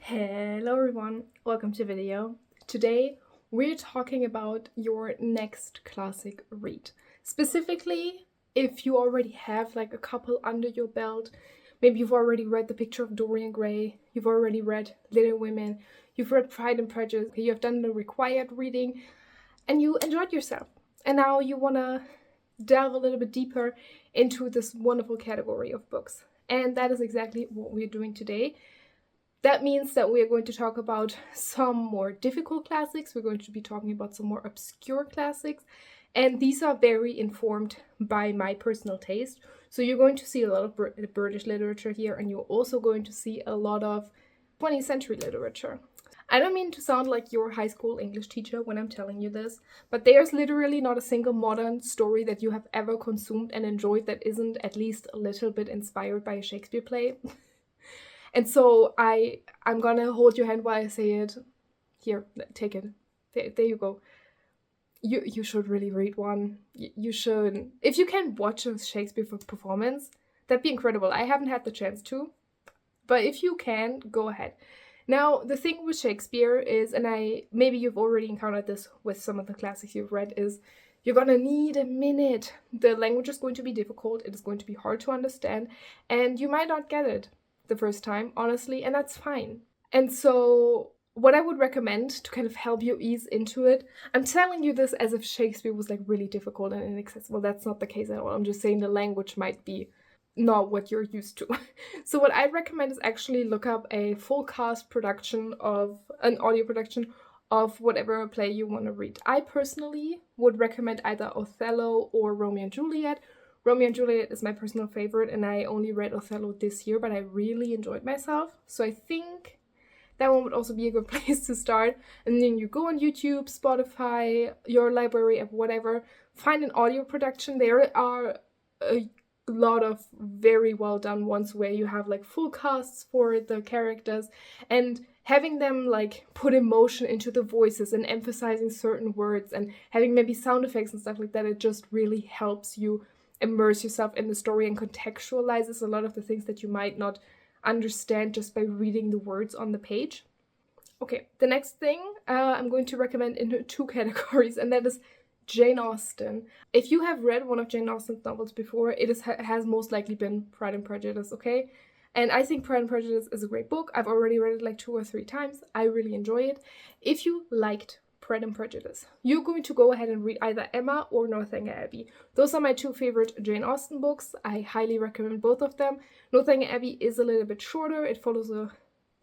Hello everyone, welcome to the video. Today we're talking about your next classic read. Specifically, if you already have like a couple under your belt, maybe you've already read The Picture of Dorian Gray, you've already read Little Women, you've read Pride and Prejudice, you have done the required reading and you enjoyed yourself. And now you want to delve a little bit deeper into this wonderful category of books. And that is exactly what we're doing today. That means that we are going to talk about some more difficult classics, we're going to be talking about some more obscure classics, and these are very informed by my personal taste. So you're going to see a lot of British literature here, and you're also going to see a lot of 20th century literature. I don't mean to sound like your high school English teacher when I'm telling you this, but there's literally not a single modern story that you have ever consumed and enjoyed that isn't at least a little bit inspired by a Shakespeare play. And so I'm gonna hold your hand while I say it. Here, take it. There you go. You should really read one. You should. If you can watch a Shakespeare performance, that'd be incredible. I haven't had the chance to, but if you can, go ahead. Now, the thing with Shakespeare is, and maybe you've already encountered this with some of the classics you've read, is you're gonna need a minute. The language is going to be difficult, it is going to be hard to understand, and you might not get it the first time, honestly, and that's fine. And so what I would recommend to kind of help you ease into it, I'm telling you this as if Shakespeare was like really difficult and inaccessible. That's not the case at all. I'm just saying the language might be not what you're used to. So what I'd recommend is actually look up a full cast production of an audio production of whatever play you want to read. I personally would recommend either Othello or Romeo and Juliet. Romeo and Juliet is my personal favorite, and I only read Othello this year, but I really enjoyed myself. So I think that one would also be a good place to start. And then you go on YouTube, Spotify, your library app, whatever, find an audio production. There are a lot of very well done ones where you have like full casts for the characters, and having them like put emotion into the voices and emphasizing certain words and having maybe sound effects and stuff like that, it just really helps you immerse yourself in the story and contextualizes a lot of the things that you might not understand just by reading the words on the page. Okay, the next thing I'm going to recommend in two categories, and that is Jane Austen. If you have read one of Jane Austen's novels before, it has most likely been Pride and Prejudice, okay? And I think Pride and Prejudice is a great book. I've already read it like 2 or 3 times. I really enjoy it. If you liked Pride and Prejudice, you're going to go ahead and read either Emma or Northanger Abbey. Those are my 2 favorite Jane Austen books. I highly recommend both of them. Northanger Abbey is a little bit shorter. It follows a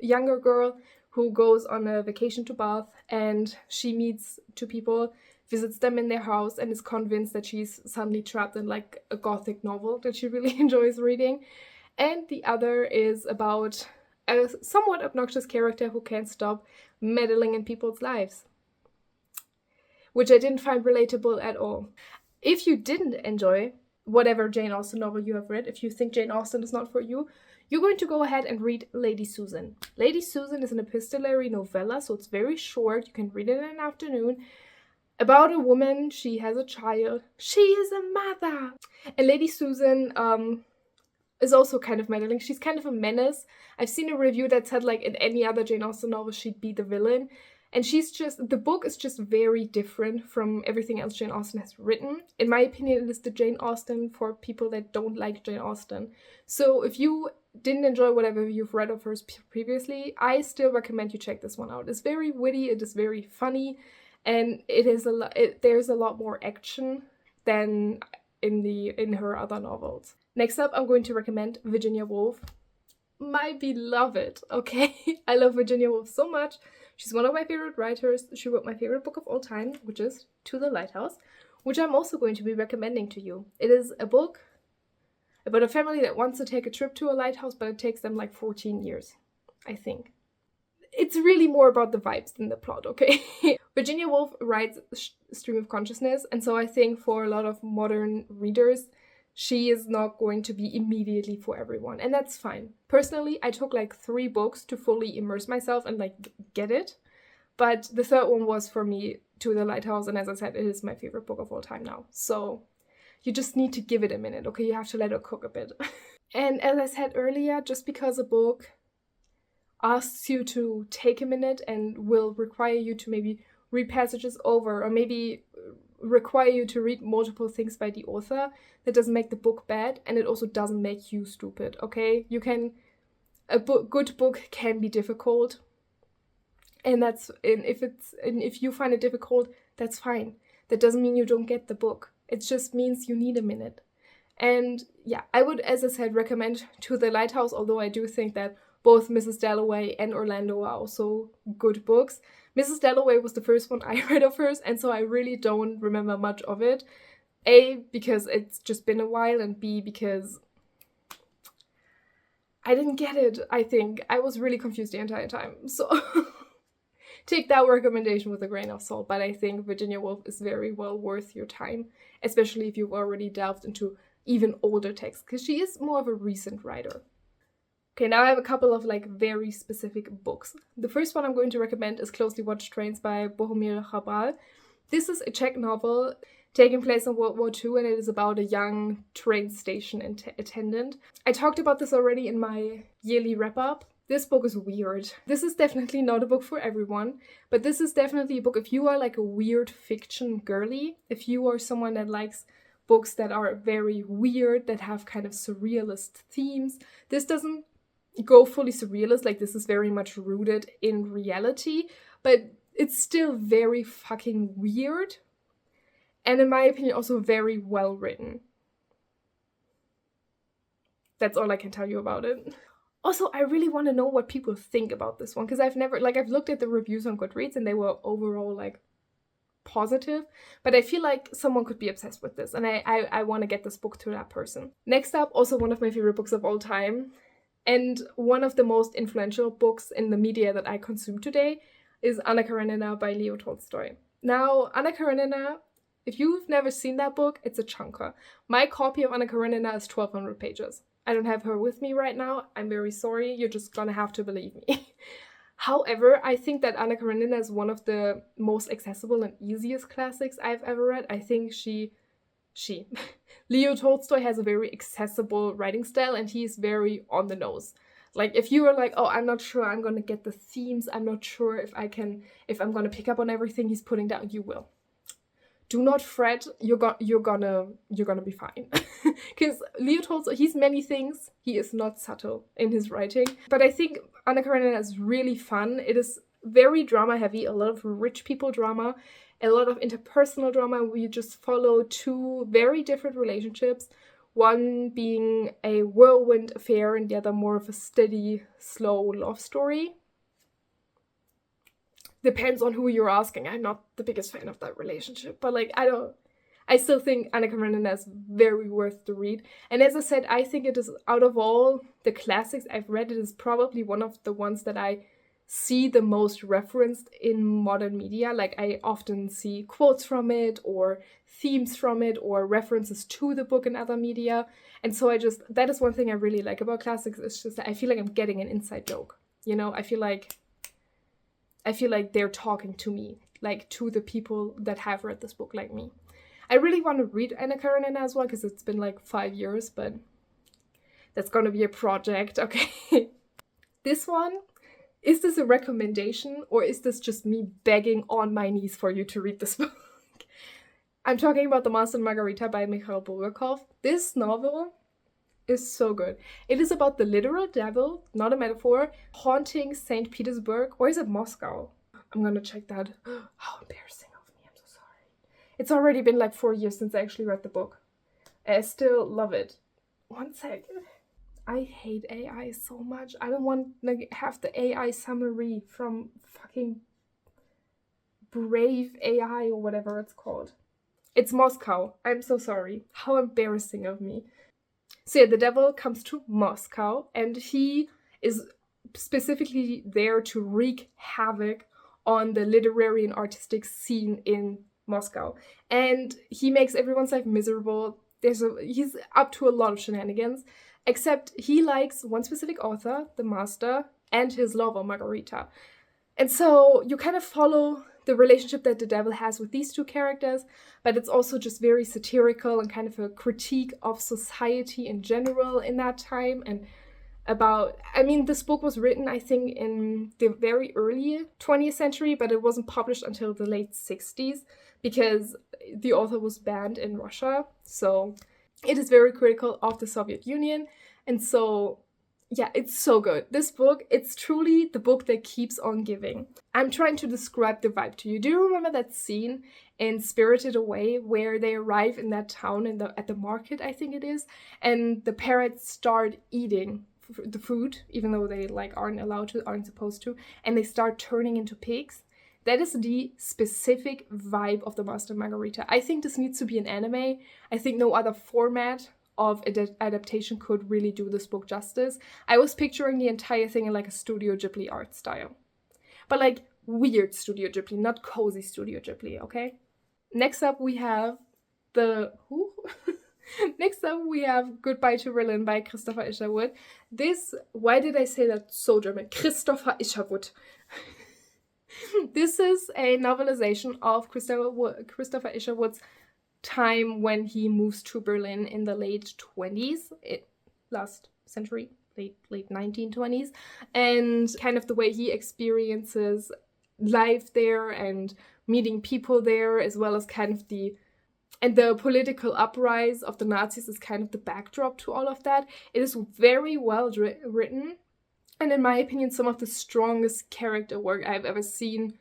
younger girl who goes on a vacation to Bath, and she meets 2 people, visits them in their house, and is convinced that she's suddenly trapped in like a gothic novel that she really enjoys reading. And the other is about a somewhat obnoxious character who can't stop meddling in people's lives, which I didn't find relatable at all. If you didn't enjoy whatever Jane Austen novel you have read, if you think Jane Austen is not for you, you're going to go ahead and read Lady Susan. Lady Susan is an epistolary novella, so it's very short. You can read it in an afternoon. About a woman, she has a child. She is a mother. And Lady Susan is also kind of meddling. She's kind of a menace. I've seen a review that said like in any other Jane Austen novel she'd be the villain. And the book is just very different from everything else Jane Austen has written. In my opinion, it is the Jane Austen for people that don't like Jane Austen. So if you didn't enjoy whatever you've read of hers previously, I still recommend you check this one out. It's very witty, it is very funny, and there's a lot more action than in her other novels. Next up, I'm going to recommend Virginia Woolf. My beloved, okay? I love Virginia Woolf so much. She's one of my favorite writers. She wrote my favorite book of all time, which is To the Lighthouse, which I'm also going to be recommending to you. It is a book about a family that wants to take a trip to a lighthouse, but it takes them like 14 years, I think. It's really more about the vibes than the plot, okay? Virginia Woolf writes stream of consciousness, and so I think for a lot of modern readers, she is not going to be immediately for everyone, and that's fine. Personally, I took like 3 books to fully immerse myself and like get it, but the third one was for me To the Lighthouse, and as I said, it is my favorite book of all time now. So you just need to give it a minute, okay? You have to let it cook a bit. And as I said earlier, just because a book asks you to take a minute and will require you to maybe read passages over, or maybe require you to read multiple things by the author, that doesn't make the book bad, and it also doesn't make you stupid, okay? Good book can be difficult, and if you find it difficult, that's fine. That doesn't mean you don't get the book. It just means you need a minute. And yeah, I would, as I said, recommend To the Lighthouse, although I do think that both Mrs. Dalloway and Orlando are also good books. Mrs. Dalloway was the first one I read of hers, and so I really don't remember much of it. A, because it's just been a while, and B, because I didn't get it, I think. I was really confused the entire time, so take that recommendation with a grain of salt, but I think Virginia Woolf is very well worth your time, especially if you've already delved into even older texts, because she is more of a recent writer. Okay, now I have a couple of very specific books. The first one I'm going to recommend is Closely Watched Trains by Bohumil Hrabal. This is a Czech novel taking place in World War II, and it is about a young train station attendant. I talked about this already in my yearly wrap-up. This book is weird. This is definitely not a book for everyone, but this is definitely a book if you are a weird fiction girly, if you are someone that likes books that are very weird, that have kind of surrealist themes. This doesn't go fully surrealist, this is very much rooted in reality, but it's still very fucking weird, and in my opinion also very well written. That's all I can tell you about it. Also, I really want to know what people think about this one, because I've looked at the reviews on Goodreads and they were overall positive, but I feel like someone could be obsessed with this, and I want to get this book to that person. Next up, also one of my favorite books of all time, and one of the most influential books in the media that I consume today, is Anna Karenina by Leo Tolstoy. Now, Anna Karenina, if you've never seen that book, it's a chunker. My copy of Anna Karenina is 1,200 pages. I don't have her with me right now. I'm very sorry. You're just gonna have to believe me. However, I think that Anna Karenina is one of the most accessible and easiest classics I've ever read. I think Leo Tolstoy has a very accessible writing style, and he's very on the nose. If you are oh, I'm not sure I'm gonna get the themes, I'm not sure if I'm gonna pick up on everything he's putting down, you will. Do not fret, you're gonna be fine. Because Leo Tolstoy, he's many things, he is not subtle in his writing. But I think Anna Karenina is really fun. It is very drama heavy, a lot of rich people drama, a lot of interpersonal drama. We just follow two very different relationships, one being a whirlwind affair and the other more of a steady, slow love story. Depends on who you're asking. I'm not the biggest fan of that relationship, but I still think Anna Karenina is very worth the read. And as I said, I think it is, out of all the classics I've read, it is probably one of the ones that I see the most referenced in modern media. I often see quotes from it, or themes from it, or references to the book in other media. And so that is one thing I really like about classics. It's just that I feel like I'm getting an inside joke. I feel like they're talking to me, to the people that have read this book like me. I really want to read Anna Karenina as well, because it's been 5 years, but that's gonna be a project, okay? This one, is this a recommendation, or is this just me begging on my knees for you to read this book? I'm talking about The Master and Margarita by Mikhail Bulgakov. This novel is so good. It is about the literal devil, not a metaphor, haunting St. Petersburg, or is it Moscow? I'm gonna check that. How embarrassing of me, I'm so sorry. It's already been 4 years since I actually read the book. I still love it. One second. I hate AI so much. I don't want to have the AI summary from fucking Brave AI or whatever it's called. It's Moscow. I'm so sorry. How embarrassing of me. So yeah, the devil comes to Moscow, and he is specifically there to wreak havoc on the literary and artistic scene in Moscow. And he makes everyone's life miserable. He's up to a lot of shenanigans, except he likes one specific author, the master, and his lover, Margarita. And so you kind of follow the relationship that the devil has with these two characters, but it's also just very satirical and kind of a critique of society in general in that time. And about, I mean, this book was written, I think, in the very early 20th century, but it wasn't published until the late 60s because the author was banned in Russia. So it is very critical of the Soviet Union. And so, yeah, it's so good. This book, it's truly the book that keeps on giving. I'm trying to describe the vibe to you. Do you remember that scene in Spirited Away where they arrive in that town at the market, I think it is, and the parrots start eating the food, even though they like aren't supposed to, and they start turning into pigs? That is the specific vibe of the Master and Margarita. I think this needs to be an anime. I think no other format of adaptation could really do this book justice. I was picturing the entire thing in like a Studio Ghibli art style. But like weird Studio Ghibli, not cozy Studio Ghibli, okay? Next up we have Next up we have Goodbye to Berlin by Christopher Isherwood. Why did I say that so German? Christopher Isherwood. This is a novelization of Christopher Isherwood's time when he moves to Berlin in the late 20s, last century, late 1920s, and kind of the way he experiences life there and meeting people there, as well as kind of the political uprise of the Nazis is kind of the backdrop to all of that. It is very well written, and in my opinion, some of the strongest character work I've ever seen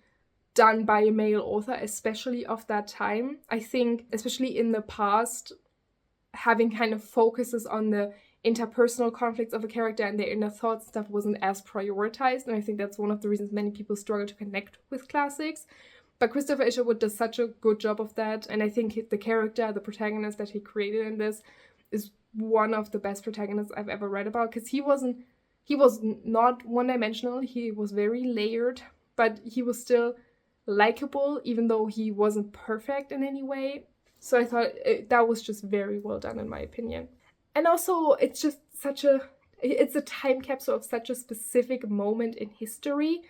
done by a male author, especially of that time. I think, especially in the past, having kind of focuses on the interpersonal conflicts of a character and their inner thoughts stuff wasn't as prioritized, and I think that's one of the reasons many people struggle to connect with classics. But Christopher Isherwood does such a good job of that, and I think the character, the protagonist that he created in this, is one of the best protagonists I've ever read about, because he was not one-dimensional, he was very layered, but he was still likable, even though he wasn't perfect in any way. So I thought that was just very well done, in my opinion. And also, it's just it's a time capsule of such a specific moment in history,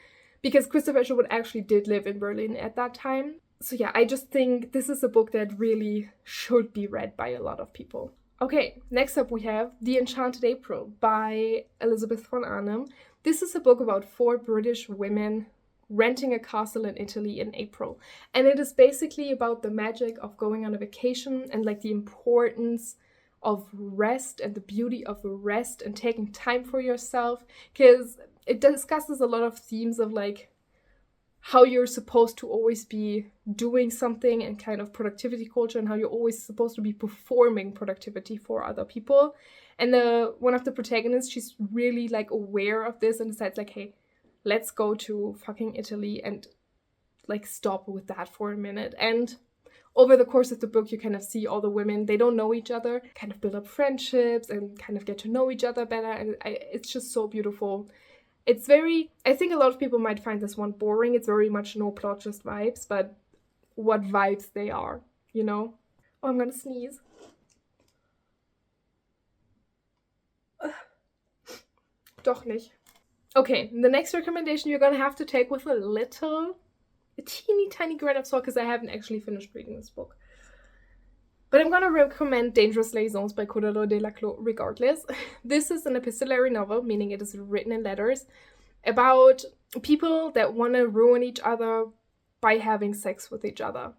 because Christopher Isherwood actually did live in Berlin at that time. So yeah, I just think this is a book that really should be read by a lot of people. Okay, next up we have The Enchanted April by Elizabeth von Arnim. This is a book about 4 British women renting a castle in Italy in April. And it is basically about the magic of going on a vacation and like the importance of rest and the beauty of rest and taking time for yourself, because it discusses a lot of themes of like how you're supposed to always be doing something and kind of productivity culture, and how you're always supposed to be performing productivity for other people. And one of the protagonists, she's really like aware of this and decides like, hey, let's go to fucking Italy and like stop with that for a minute. And over the course of the book, you kind of see all the women, they don't know each other, kind of build up friendships and kind of get to know each other better. And it's just so beautiful. It's I think a lot of people might find this one boring. It's very much no plot, just vibes, but what vibes they are, you know? Oh, I'm gonna sneeze. Doch nicht. Okay, the next recommendation you're gonna have to take with a teeny tiny grain of salt, because I haven't actually finished reading this book. But I'm gonna recommend Dangerous Liaisons by Codalo de la Clos regardless. This is an epistolary novel, meaning it is written in letters, about people that want to ruin each other by having sex with each other.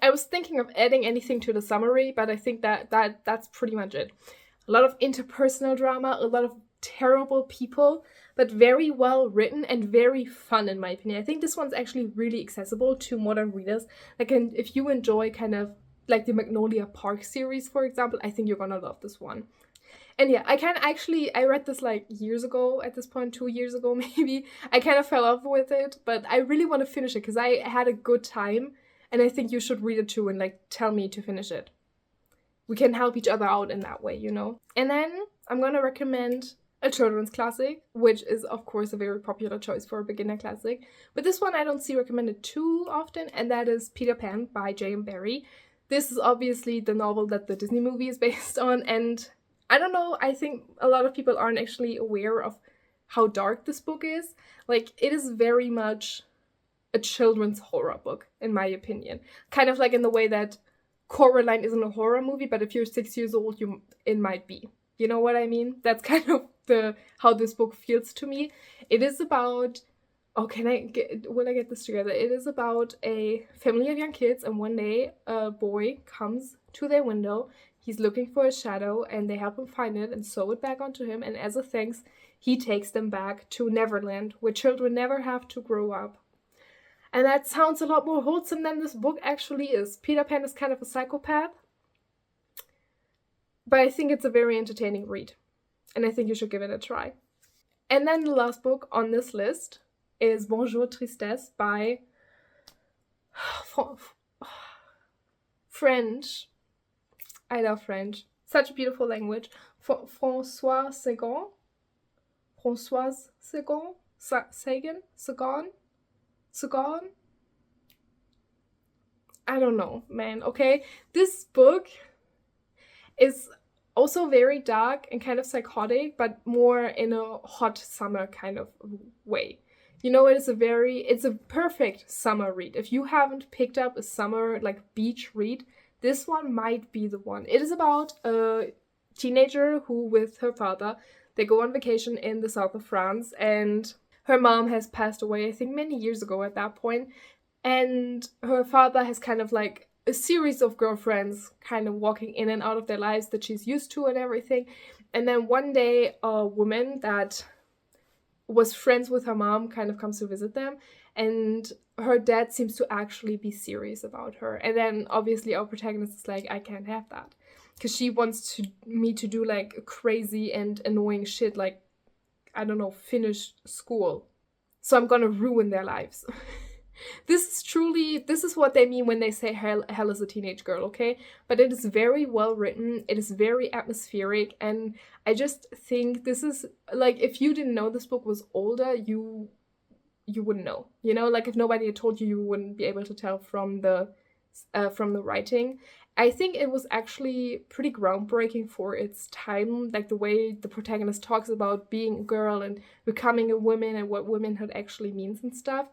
I was thinking of adding anything to the summary, but I think that's pretty much it. A lot of interpersonal drama, a lot of terrible people, but very well written and very fun, in my opinion. I think this one's actually really accessible to modern readers. Like, if you enjoy kind of like the Magnolia Park series, for example, I think you're gonna love this one. And yeah, I read this like years ago at this point, 2 years ago maybe. I kind of fell off with it, but I really want to finish it because I had a good time, and I think you should read it too and like tell me to finish it. We can help each other out in that way, you know? And then I'm gonna recommend a children's classic, which is of course a very popular choice for a beginner classic. But this one I don't see recommended too often, and that is Peter Pan by J.M. Barrie. This is obviously the novel that the Disney movie is based on, and I don't know, I think a lot of people aren't actually aware of how dark this book is. Like, it is very much a children's horror book, in my opinion. Kind of like in the way that Coraline isn't a horror movie, but if you're 6 years old, it might be. You know what I mean? That's kind of how this book feels to me. It is about, oh, will I get this together? It is about a family of young kids, and one day a boy comes to their window. He's looking for a shadow, and they help him find it and sew it back onto him. And as a thanks, he takes them back to Neverland, where children never have to grow up. And that sounds a lot more wholesome than this book actually is. Peter Pan is kind of a psychopath, but I think it's a very entertaining read, and I think you should give it a try. And then the last book on this list is Bonjour Tristesse by French. I love French. Such a beautiful language. Françoise Sagan. I don't know, man, okay? This book is also very dark and kind of psychotic, but more in a hot summer kind of way. You know, it's a perfect summer read. If you haven't picked up a summer, like, beach read, this one might be the one. It is about a teenager who, with her father, they go on vacation in the south of France, and her mom has passed away, I think, many years ago at that point, and her father has kind of like a series of girlfriends kind of walking in and out of their lives that she's used to and everything. And then one day, a woman that was friends with her mom kind of comes to visit them, and her dad seems to actually be serious about her. And then obviously our protagonist is like, I can't have that, because she wants me to do like crazy and annoying shit, like, I don't know, finish school. So I'm gonna ruin their lives. This is what they mean when they say hell is a teenage girl, okay? But it is very well written, it is very atmospheric, and I just think this is, like, if you didn't know this book was older, you wouldn't know. You know, like, if nobody had told you, you wouldn't be able to tell from the writing. I think it was actually pretty groundbreaking for its time, like the way the protagonist talks about being a girl and becoming a woman and what womanhood actually means and stuff.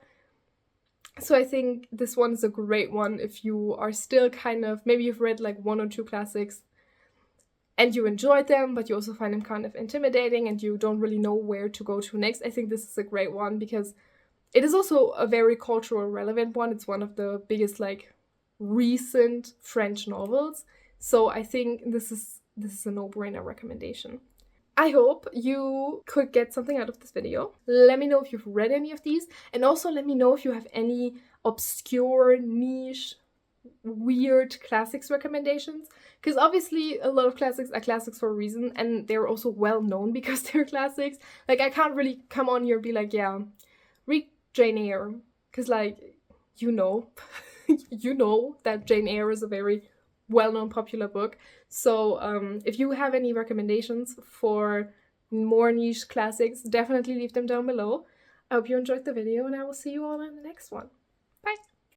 So I think this one is a great one if you are still kind of, maybe you've read like 1 or 2 classics and you enjoyed them, but you also find them kind of intimidating and you don't really know where to go to next. I think this is a great one because it is also a very cultural relevant one. It's one of the biggest, like, recent French novels. So I think this is a no-brainer recommendation. I hope you could get something out of this video. Let me know if you've read any of these, and also let me know if you have any obscure, niche, weird classics recommendations, because obviously a lot of classics are classics for a reason, and they're also well known because they're classics. Like, I can't really come on here and be like, yeah, read Jane Eyre, because, like, you know you know that Jane Eyre is a very well-known popular book. So if you have any recommendations for more niche classics, definitely leave them down below. I hope you enjoyed the video, and I will see you all in the next one. Bye!